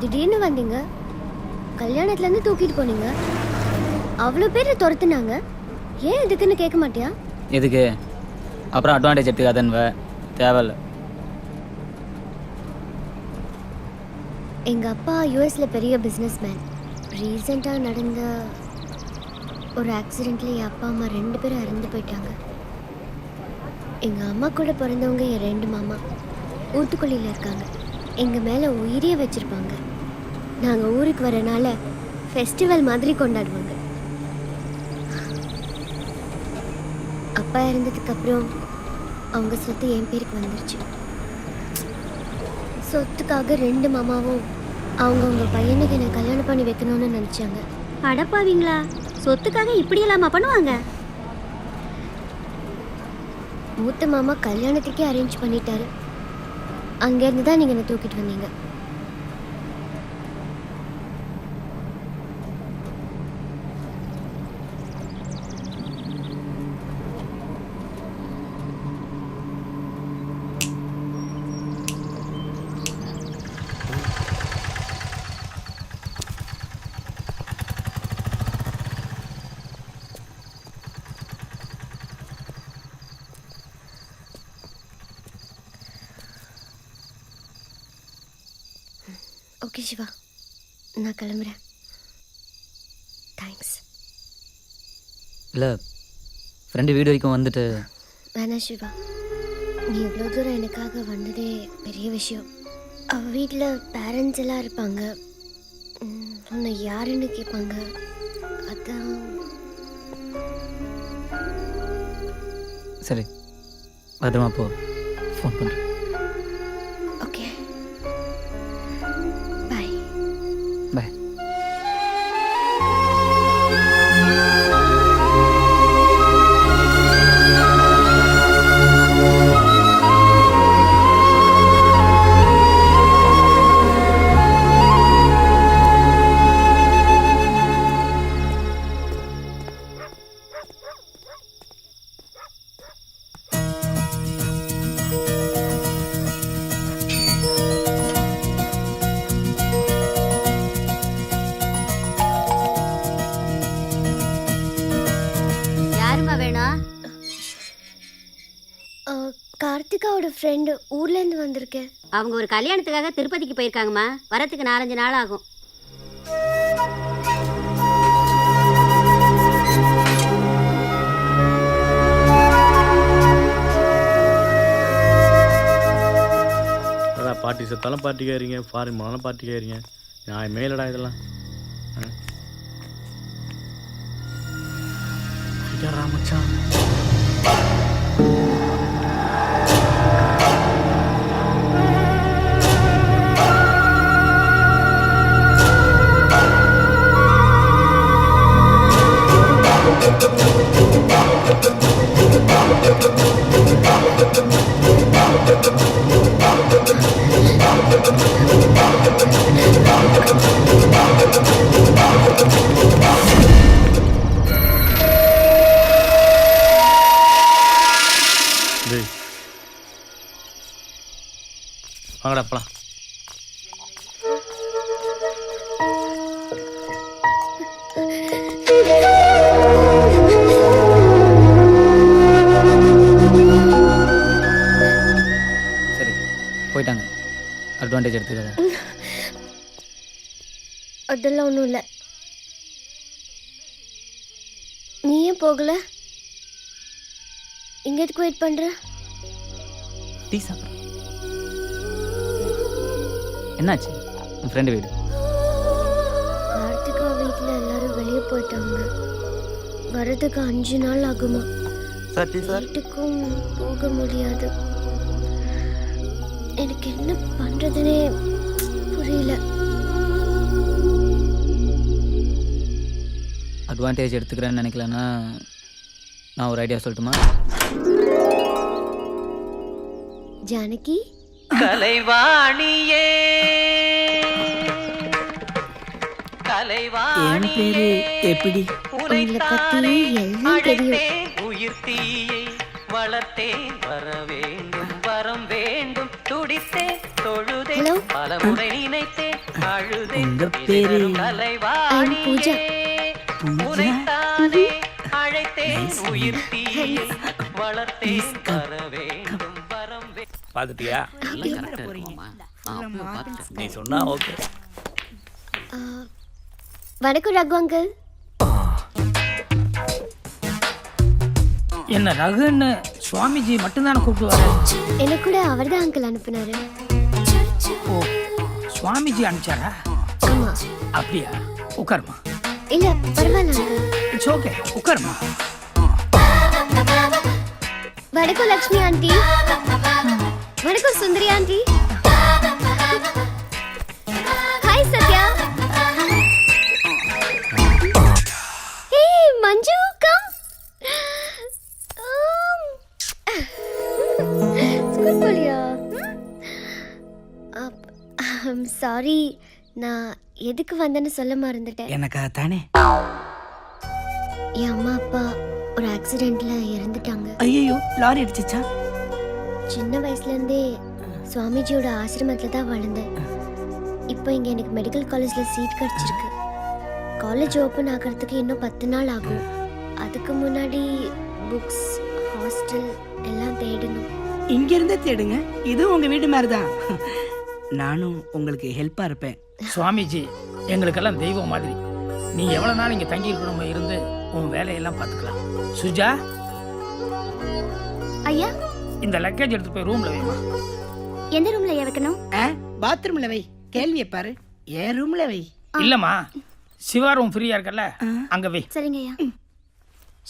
திடீர்னு வந்தீங்க, கல்யாணத்துலேருந்து தூக்கிட்டு போனீங்க, அவ்வளோ பேர் துரத்துனாங்க, ஏன் எதுக்குன்னு கேட்க மாட்டியா? எதுக்கு? அப்புறம் அட்வான்டேஜ் எடுத்துக்காதன்வ, தேவையில்ல. எங்கள் அப்பா யூஎஸில் பெரிய பிஸ்னஸ் மேன். ரீசெண்டாக நடந்த ஒரு ஆக்சிடெண்ட்டில் என் அப்பா அம்மா 2 பேரும் இறந்து போயிட்டாங்க. எங்கள் அம்மா கூட பிறந்தவங்க என் 2 மாமா ஊத்துக்குழியில் இருக்காங்க. எங்கள் மேலே உயிரியே வச்சுருப்பாங்க. நாங்கள் ஊருக்கு வரனால ஃபெஸ்டிவல் மாதிரி கொண்டாடுவாங்க. அப்பா இறந்ததுக்கப்புறம் அவங்க சொத்து என் பேருக்கு வந்துருச்சு. சொத்துக்காக 2 மாமாவும் அவங்கவுங்க பையனுக்கு என்னை கல்யாணம் பண்ணி வைக்கணும்னு நினச்சாங்க. அடப்பாவீங்களா, சொத்துக்காக இப்படி இல்லாமல் பண்ணுவாங்க? மூத்த மாமா கல்யாணத்துக்கே அரேஞ்ச் பண்ணிட்டாரு. அங்கேருந்து தான் நீங்கள் என்னை தூக்கிட்டு வந்தீங்க. ஓகே சிவா, நான் கிளம்புறேன். தேங்க்ஸ். இல்லை, ஃப்ரெண்டு வீடு வரைக்கும் வந்துட்டு. வேணா சிவா, நீ இவ்வளோ தூரம் எனக்காக வந்ததே பெரிய விஷயம். அவள் வீட்டில் பேரண்ட்ஸ் எல்லாம் இருப்பாங்க, உன்னை யாருன்னு கேட்பாங்க. அதான். சரி, பத்திரமா போ, ஃபோன் பண்ணுறேன். ஓகே, பாய். பாய். கார்த்திகாவோட ஃப்ரெண்டு ஊர்லேருந்து வந்திருக்கேன். அவங்க ஒரு கல்யாணத்துக்காக திருப்பதிக்கு போயிருக்காங்கம்மா. வரத்துக்கு 4-5 நாள் ஆகும். பார்ட்டி செத்தாலும் பார்ட்டி கேறீங்க, ஃபாரின் போனாலும் பார்ட்டி கேறீங்க. நான் மேலடா இதெல்லாம். மச்சான், வாங்கடா போலாம். சரி, போயிட்டாங்க. அட்வான்டேஜ் எடுத்துக்காத. அதெல்லாம் ஒன்றும் இல்லை. நீ ஏன் போகல? இங்கே எதுக்கு வெயிட் பண்ணுற? டீ சாப்பிட்றேன். என்னாச்சு? என் ஃப்ரெண்டு வீடு. கார்த்திகா வீட்டில் எல்லாரும் வெளியே போயிட்டாங்க. வரதுக்கு 5 நாள் ஆகுமா? வீட்டுக்கும் போக முடியாது. எனக்கு என்ன பண்ணுறதுனே புரியல. அட்வான்டேஜ் எடுத்துக்கிறேன்னு நினைக்கலன்னா நான் ஒரு ஐடியா சொல்லட்டுமா? ஜானகி, கலைவாணியே என் பேரு எப்படி? உங்களை பத்தி எல்லாம் தெரியும். உயிர் தீயை வளர்த்தேன், வர வேண்டும் வரம் வேண்டும் துடித்தேன் தொழுதே Hello? பல முறை நினைத்தேன் அழுதே உங்க பேரு? I'm Pooja. உனைத்தானே அழைத்தேன் உயிர் தீயை வளர்த்தேன் வர வேண்டும் வரம் பார்த்துட்டியா? நீ சொன்னா ஓகே. வணக்கம் ரகு அங்கிள். என்ன ரகுன்னு சுவாமிஜி மட்டும்தானே கூப்பிட்டு வர? எனக்கு கூட அவர் தான் அங்கிள் அனுப்புனாரு. ஓ, சுவாமிஜி அனுப்பிச்சாரா? ஆமா. அப்படியா? உட்காருமா. இல்ல பரவாயில்ல அங்கிள். இட்ஸ் ஓகே, உட்காருமா. வணக்கம் லக்ஷ்மி ஆண்டி. வணக்கம் சுந்தரி ஆண்டி. ஹாய் சத்யா. ஏய் மஞ்சு கம். ஸ்கூல் போலியா? சாரி, நான் எதுக்கு வந்தேன்னு சொல்ல மறந்துட்டேன். எனக்காக தானே? என் அம்மா அப்பா ஒரு ஆக்சிடென்ட்ல இறந்துட்டாங்க. ஐயோ, லாரி அடிச்சிச்சா? சின்ன வயசுல இருந்தே சுவாமிஜியோட ஆசிரமத்துல தான் வளர்ந்தேன். இப்போ இங்க எனக்கு மெடிக்கல் காலேஜ்ல சீட் கிடைச்சிருக்கு. காலேஜ் ஓப்பன் ஆகிறதுக்கு இன்னும் 10 நாள் ஆகும். அதுக்கு முன்னாடி புக்ஸ், ஹாஸ்டல் எல்லாம் தேடணும். இங்க இருந்தே தேடுங்க, இது உங்க வீடு மாதிரி தான். நானும் உங்களுக்கு ஹெல்ப்பா இருப்பேன். சுவாமிஜி எங்களுக்கெல்லாம் தெய்வம் மாதிரி. நீ எவ்வளவு நாள் இங்க தங்கி இருக்கணுமோ இருந்து உன் வேலையெல்லாம் பார்த்துக்கலாம். சுஜா, ஐயா, இந்த லக்கேஜ் எடுத்து போய் ரூம்ல வைமா. எந்த ரூம்ல வைக்கணும்? பாத்ரூம்ல வை. கேள்வியை பாரு. என் ரூம்ல வை. இல்லம்மா, சிவா ரூம் ஃப்ரீயா இருக்கல்ல, அங்க வை. சரிங்க ஐயா.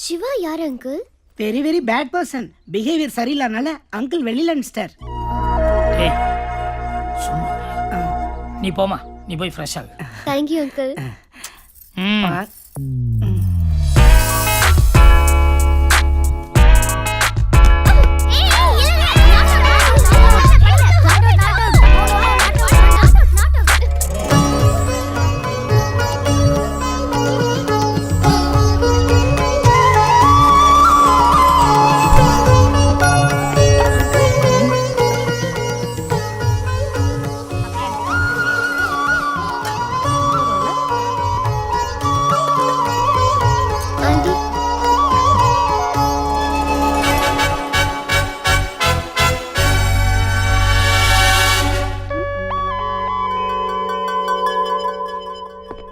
சிவா யார் uncle? Very very bad person. Behaviour சரியில்லாதனால அங்கிள் வெளியில அனுப்பிச்சிட்டார். ஏய், சும்மா நீ போமா, நீ போய் ஃப்ரெஷ் ஆகு. Thank you uncle.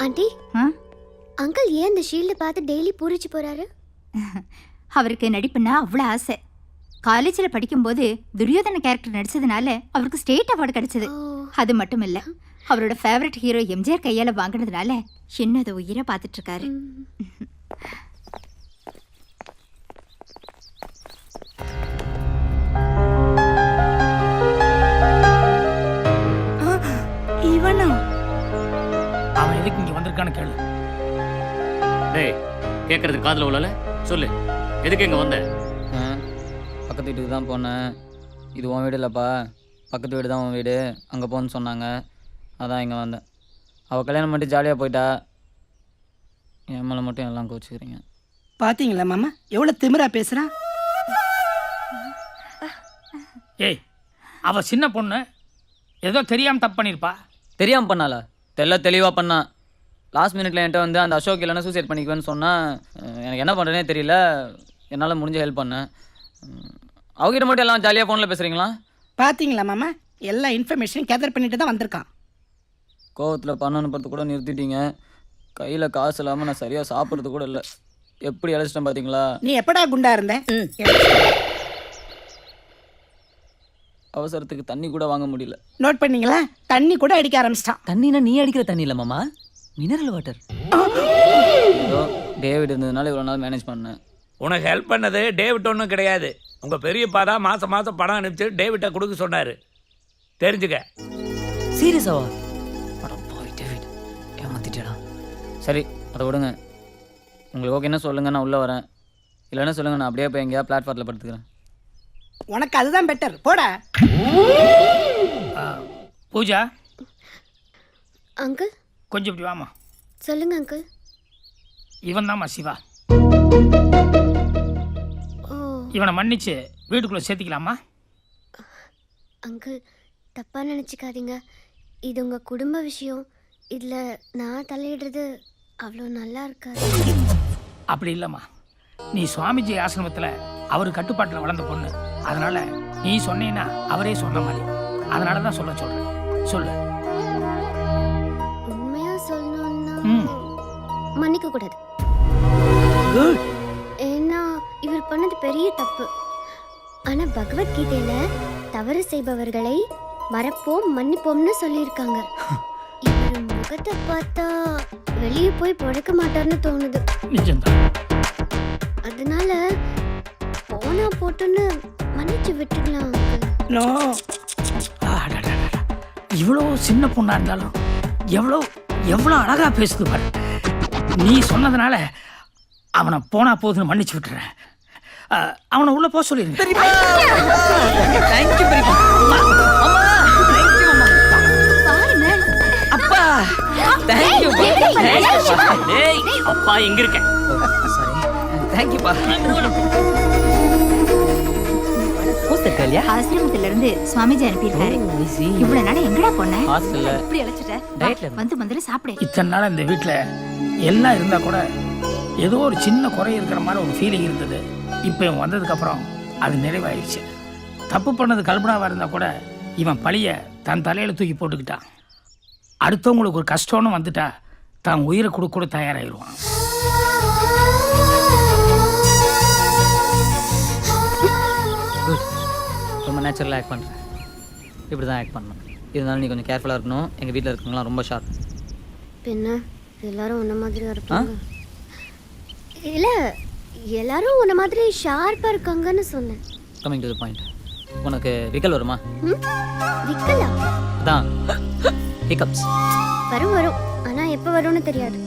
ஆண்டி, அங்கிள் ஏன் இந்த ஷீல்டை பார்த்து டெய்லி பூரிச்சு போறாரு? அவருக்கு நடிப்புன்னா அவ்வளோ ஆசை. காலேஜில் படிக்கும்போது துரியோதன கேரக்டர் நடிச்சதுனால அவருக்கு ஸ்டேட் அவார்டு கிடைச்சது. அது மட்டும் இல்லை, அவரோட ஃபேவரட் ஹீரோ எம்ஜிஆர் கையால் வாங்கினதுனால இன்னும் அதை உயிரை பார்த்துட்டு இருக்காரு. இவனா? அவன் எதுக்கு இங்க வந்திருக்கான்னு கேளு. டேய், கேட்கறது காதுல உள்ளல சொல்லு, எதுக்கு இங்க வந்த? பக்கத்து வீட்டுக்கு தான் போனேன். இது உன் வீடு இல்லைப்பா, பக்கத்து வீடு தான் உன் வீடு, அங்கே போன்னு சொன்னாங்க, அதான் இங்கே வந்தேன். அவள் கல்யாணம் மட்டும் ஜாலியாக போயிட்டா, என் மேலே மட்டும் எல்லாம் கோச்சிக்கிறீங்க. பாத்தீங்களா மாமா எவ்வளவு திமிரா பேசுறான்? ஏய், அவ சின்ன பொண்ணு, ஏதோ தெரியாம தப்பு பண்ணிருப்பா. தெரியாமல் பண்ணாளா? தெளிவாக பண்ணா. லாஸ்ட் மினிட்ல என்கிட்ட வந்து அந்த அசோக் இல்லைன்னா சூசைட் பண்ணிக்குவேன்னு சொன்னால் எனக்கு என்ன பண்ணுறேனே தெரியல. என்னால் முடிஞ்ச ஹெல்ப் பண்ணேன். அவகிட்ட மட்டும் எல்லாம் ஜாலியாக ஃபோனில் பேசுகிறீங்களா? பாத்தீங்களா மாமா எல்லா இன்ஃபர்மேஷனும் கேதர் பண்ணிட்டு தான் வந்திருக்கான். கோவத்தில் பண்ணணும் பார்த்து கூட நிறுத்திட்டீங்க. கையில் காசு இல்லாமல் நான் சரியாக சாப்பிட்றது கூட இல்லை. எப்படி இழைச்சிட்டேன் பார்த்தீங்களா? நீ எப்படா குண்டா இருந்த? அவசரத்துக்கு தண்ணி கூட வாங்க முடியல. நோட் பண்ணீங்களா? தண்ணி கூட அடிக்க ஆரம்பிச்சிட்டான். தண்ணினா நீ அடிக்கிற தண்ணி இல்லை மாமா, மினரல் வாட்டர். ஏதோ டேவிட் இருந்ததுனால இவ்வளோ நாள் மேனேஜ் பண்ணேன். உனக்கு ஹெல்ப் பண்ணது டேவிட் ஒன்றும் கிடையாது. உங்கள் பெரியப்பா தான் மாதம் மாதம் பணம் அனுப்பிச்சு டேவிட்டை கொடுக்க சொன்னார். தெரிஞ்சுக்க. சீரியஸாவா? படம் போய் டேவிட் ஏமாத்திட்டேடா. சரி, அதை விடுங்க. உங்களுக்கு ஓகே என்ன சொல்லுங்கள், நான் உள்ளே வரேன். இல்லைன்னா சொல்லுங்கள், நான் அப்படியே போய் எங்கேயா பிளாட்ஃபார்மில் படுத்துக்கிறேன். உனக்கு அதுதான் பெட்டர், போடா. பூஜா, அங்கிள் கொஞ்சம் இப்படி வாமா. சொல்லுங்க அங்கிள். இவன் தான்மா சிவா. ஓ இவனை மன்னிச்சு வீட்டுக்குள்ளே சேர்த்திக்கலாமா? அங்கிள், தப்பாக நினச்சிக்காதீங்க. இது உங்கள் குடும்ப விஷயம். இதில் நான் தலையிடுறது அவ்வளோ நல்லா இருக்காது. அப்படி இல்லைம்மா, நீ சுவாமிஜி ஆசிரமத்தில் அவர் கட்டுப்பாட்டில் வளர்ந்த பொண்ணு. அதனால நீ சொன்னீன்னா அவரே சொன்ன மாதிரி. அதனால தான் சொல்கிறேன். சொல்லு. உண்மையாக சொல்லணும்னா ம். மன்னிக்க கூடாது. Good. ஏன்னா இவர் பண்ணது பெரிய தப்பு. ஆனா பகவத்கீதையில தவறு செய்பவர்களை மறப்போம் மன்னிப்போம்னு சொல்லியிருக்காங்க. இவர் முகத்தை பார்த்தா வெளியே போய் பொழைக்க மாட்டார்னு தோணுது. நிஜம்தான். அதனால போனா போட்டுன்னு மன்னிச்சு விட்டுடலாம் uncle. நோ, இவ்வளோ சின்ன பொண்ணா இருந்தாலும் எவ்வளோ எவ்வளோ அழகா பேசுது பாரு. நீ சொன்னதுனால அவனை போனா போதுன்னு மன்னிச்சு விட்டுறேன். அவனை உள்ள போக சொல்லிருங்க. டேய் அப்பா எங்க இருக்க? ஆசிரமத்துல இருந்து சுவாமிஜி அனுப்பியிருக்காரு. இவ்வளவு நாள் எங்கடா போன? ஹாஸ்டல்ல இப்படி அழைச்சிட்ட? டயட்ல வந்து முதல்ல சாப்பிடு. இத்தனை நாள் இந்த வீட்டில் எல்லாம் இருந்தா கூட ஏதோ ஒரு சின்ன குறை இருக்கிற மாதிரி ஒரு ஃபீலிங் இருந்தது. இப்போ இவன் வந்ததுக்கப்புறம் அது நிறைவாயிடுச்சு. தப்பு பண்ணது கல்பனாவாக இருந்தால் கூட இவன் பழிய தன் தலையில் தூக்கி போட்டுக்கிட்டான். அடுத்தவங்களுக்கு ஒரு கஷ்டம்னு வந்துட்டா தான் உயிரை கொடுக்க கூட தயாராகிடுவான். ரொம்ப நேச்சுரலாக ஆக்ட் பண்ணுறேன். இப்படி தான் ஆக்ட் பண்ணணும். இருந்தாலும் நீ கொஞ்சம் கேர்ஃபுல்லாக இருக்கணும். எங்கள் வீட்டில் இருக்கவங்களாம் ரொம்ப ஷார்ப். பின்ன எல்லாரும் உன்ன மாதிரி இருப்பாங்க. இல்ல எல்லாரும் உன்ன மாதிரி ஷார்ப்பா இருக்காங்கன்னு சொன்னேன். Coming to the point. உனக்கு விக்கல் வருமா? விக்கலா? அதான் ஹிக்கப்ஸ். வரும் ஆனா எப்ப வரும்னு தெரியாது.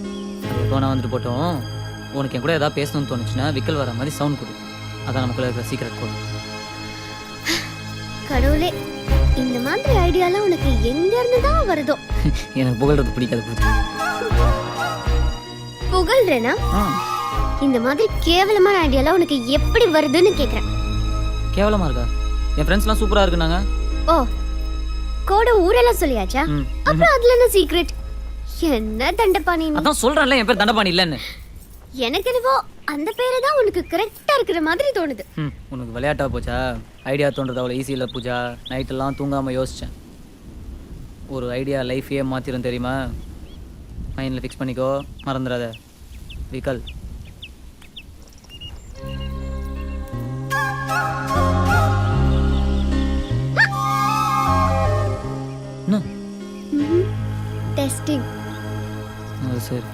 எப்போ நான் வந்துட்டு போட்டோம். உனக்கு என் கூட ஏதாவது பேசணும்னு தோணுச்சுன்னா விக்கல் வர மாதிரி சவுண்ட் கொடு. அதான் நமக்குள்ள இருக்கிற சீக்ரெட் கோட். கடவுளே, இந்த மாதிரி ஐடியாலாம் உனக்கு எங்க இருந்து தான் வருதோ? எனக்கு புகழ்றது பிடிக்காது. புகழ்றேனா? இந்த மாதிரி கேவலமான ஐடியாலாம் உனக்கு எப்படி வருதுன்னு கேக்குறேன். கேவலமா இருக்கா? என் ஃப்ரெண்ட்ஸ்லாம் சூப்பரா இருக்குனாங்க. ஓ, கோட ஊரெல்லாம் சொல்லியாச்சா? அப்புறம் அதுல என்ன சீக்ரெட்? என்ன தண்டபாணி நீ? அதான் சொல்றேன்ல என் பேர் தண்டபாணி இல்லன்னு. எனக்கு என்னவோ அந்த பேரு தான் உனக்கு கரெக்டா இருக்கிற மாதிரி தோணுது. உனக்கு விளையாட்டா போச்சா? ஐடியா தோன்றது அவ்வளோ ஈஸி இல்லை பூஜா. நைட்டெல்லாம் தூங்காமல் யோசித்தேன். ஒரு ஐடியா லைஃபையே மாற்றிடும் தெரியுமா? மைண்டில் ஃபிக்ஸ் பண்ணிக்கோ, மறந்துடாத. விக்கல். டெஸ்டிங். சரி.